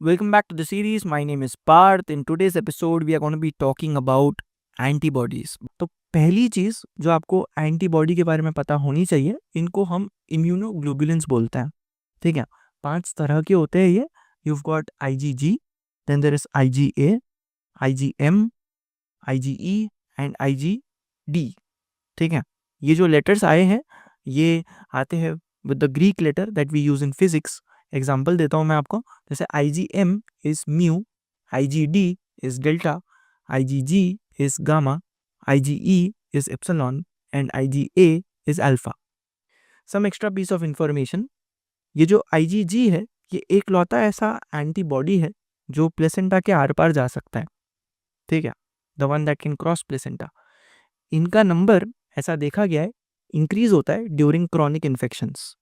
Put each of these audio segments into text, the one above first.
Welcome back to the series. My name is Parth. In today's episode, we are going to be talking about antibodies. तो पहली चीज जो आपको antibody के बारे में पता होनी चाहिए, इनको हम इम्यूनोग्लोबुलिन्स बोलते हैं. ठीक है, 5 तरह के होते हैं ये. You've got IgG, then there is IgA, IgM, IgE and IgD. ठीक है, ये जो लेटर्स आए हैं ये आते हैं with the Greek letter that we use in physics. Example देता हूँ मैं आपको. जैसे IgM is mu, IgD is delta, IgG is gamma, IgE is epsilon and IgA is alpha. Some extra piece of information, ये जो IgG है ये एक लौता ऐसा एंटीबॉडी है जो प्लेसेंटा के आर पार जा सकता है. ठीक है, the one that can cross placenta. इनका नंबर ऐसा देखा गया है इंक्रीज होता है ड्यूरिंग क्रॉनिक इन्फेक्शंस.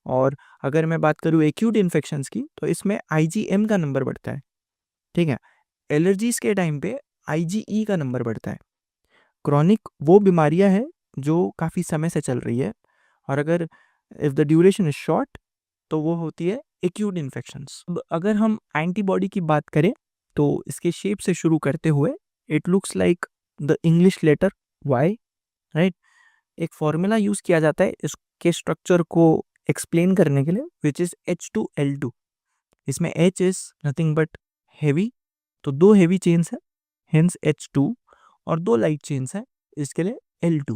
और अगर मैं बात करूँ एक्यूट इन्फेक्शंस की तो इसमें IgM का नंबर बढ़ता है. ठीक है, एलर्जीज के टाइम पे IgE का नंबर बढ़ता है. क्रॉनिक वो बीमारियां हैं जो काफ़ी समय से चल रही है, और अगर if the duration is short तो वो होती है एक्यूट इन्फेक्शंस. अब अगर हम एंटीबॉडी की बात करें तो इसके शेप से शुरू करते हुए it looks like the English letter Y, right. एक फॉर्मूला यूज किया जाता है इसके स्ट्रक्चर को एक्सप्लेन करने के लिए, विच इज H2L2. इसमें H is nothing but heavy, तो 2 हेवी चेन्स है, हेंस H2, और 2 लाइट चेन्स है, इसके लिए L2.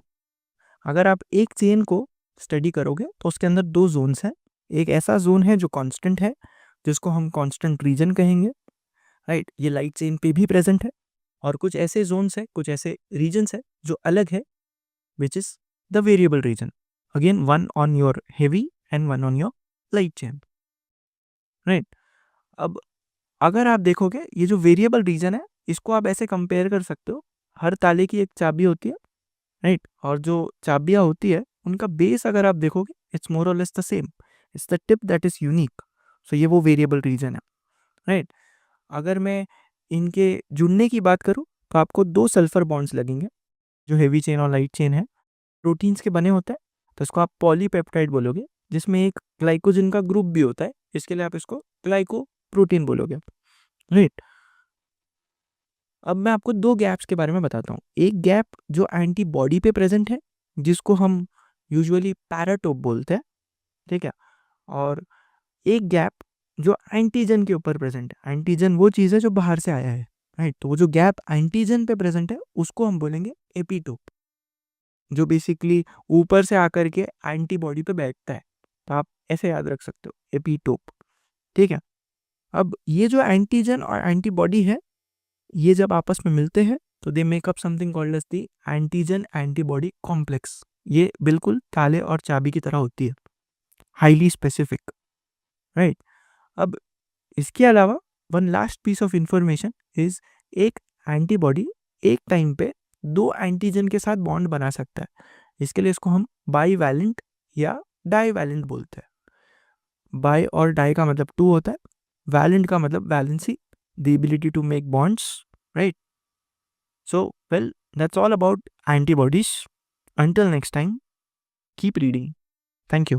अगर आप एक चेन को स्टडी करोगे तो उसके अंदर 2 जोन्स हैं. एक ऐसा जोन है जो कांस्टेंट है जिसको हम कांस्टेंट रीजन कहेंगे, राइट. ये लाइट चेन पे भी प्रेजेंट है. और कुछ ऐसे जोन्स है, कुछ ऐसे रीजन्स है जो अलग है, which is the variable region. Again, one on your heavy and one on your light chain. Right? अब अगर आप देखोगे ये जो वेरिएबल रीजन है इसको आप ऐसे कंपेयर कर सकते हो. हर ताले की एक चाबी होती है, राइट. और जो चाबियां होती है उनका बेस अगर आप देखोगे इट्स मोर और less the same. It's the tip that is unique. So ये वो वेरिएबल रीजन है, राइट. अगर मैं इनके जुड़ने की बात करूँ तो आपको 2 सल्फर बॉन्ड्स लगेंगे जो हेवी चेन और लाइट चेन है. प्रोटीन्स के बने होते हैं तो इसको आप पॉलीपेप्टाइड बोलोगे, जिसमें एक ग्लाइकोजन का ग्रुप भी होता है, इसके लिए आप इसको ग्लाइकोप्रोटीन बोलोगे, राइट. अब मैं आपको 2 गैप्स के बारे में बताता हूँ. एक गैप जो एंटीबॉडी पे प्रेजेंट है जिसको हम यूजुअली पैराटोप बोलते हैं, ठीक है. और एक गैप जो एंटीजन के ऊपर प्रेजेंट है. एंटीजन वो चीज़ है जो बाहर से आया है, राइट. तो वो जो गैप एंटीजन पे प्रेजेंट है उसको हम बोलेंगे एपीटोप, जो बेसिकली ऊपर से आकर के एंटीबॉडी पे बैठता है. तो आप ऐसे याद रख सकते हो, एपीटोप. ठीक है. अब ये जो एंटीजन और एंटीबॉडी है ये जब आपस में मिलते हैं तो they make up something called as the antigen antibody complex. ये बिल्कुल ताले और चाबी की तरह होती है, हाईली स्पेसिफिक, राइट. अब इसके अलावा one last piece of information is, एक एंटीबॉडी एक टाइम पे 2 एंटीजन के साथ बॉन्ड बना सकता है. इसके लिए इसको हम बाईवैलेंट या डाईवैलेंट बोलते हैं. बाई और डाई का मतलब 2 होता है, वैलेंट का मतलब valency, the ability to make bonds, right. So well, that's all about antibodies. Until next time, keep reading. Thank you.